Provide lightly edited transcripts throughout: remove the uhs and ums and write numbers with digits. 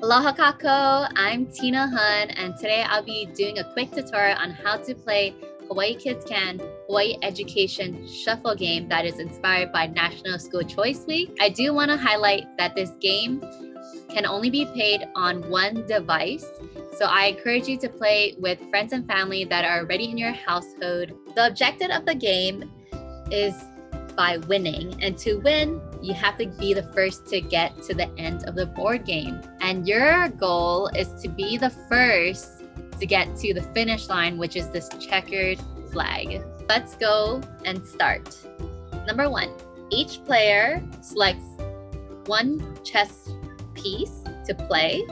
Aloha kako, I'm Tina Hun, and today I'll be doing a quick tutorial on how to play Hawaii Kids Can Hawaii Education Shuffle game that is inspired by National School Choice Week. I do want to highlight that this game can only be played on one device, so I encourage you to play with friends and family that are already in your household. The objective of the game is by winning, and to win you have to be the first to get to the end of the board game, and your goal is to be the first to get to the finish line, which is this checkered flag. Let's go and start. Number 1, each player selects one chess piece to play,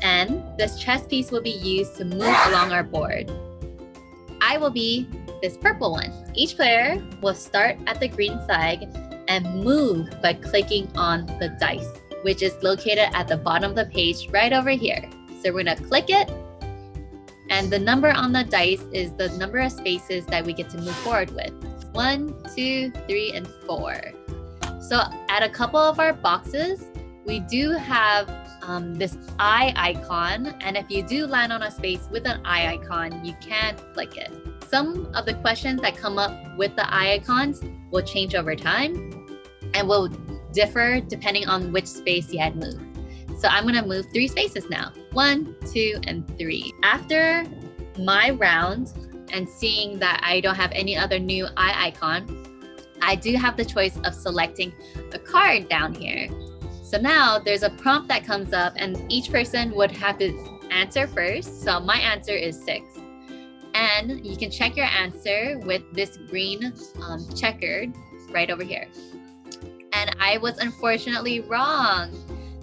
and this chess piece will be used to move along our board. I will be this purple one. Each player will start at the green flag and move by clicking on the dice, which is located at the bottom of the page right over here. So we're gonna click it, and the number on the dice is the number of spaces that we get to move forward with. 1, 2, 3, and 4. So at a couple of our boxes, we do have this eye icon, and if you do land on a space with an eye icon, you can click it. Some of the questions that come up with the eye icons will change over time and will differ depending on which space you had moved. So I'm gonna move 3 spaces now. 1, 2, and 3. After my round and seeing that I don't have any other new eye icon, I do have the choice of selecting a card down here. So now there's a prompt that comes up, and each person would have to answer first. So my answer is 6. And you can check your answer with this green checkered right over here. And I was unfortunately wrong.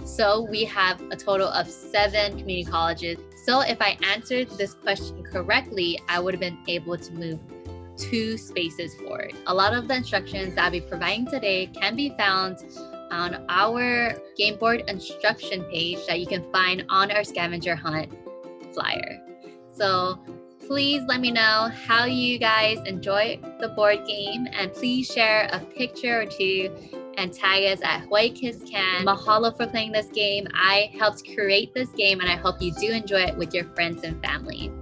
So we have a total of 7 community colleges. So if I answered this question correctly, I would have been able to move 2 spaces forward. A lot of the instructions that I'll be providing today can be found on our game board instruction page that you can find on our scavenger hunt flyer. So please let me know how you guys enjoy the board game, and please share a picture or 2 and tag us at Hawaii Kids Can. Mahalo for playing this game. I helped create this game, and I hope you do enjoy it with your friends and family.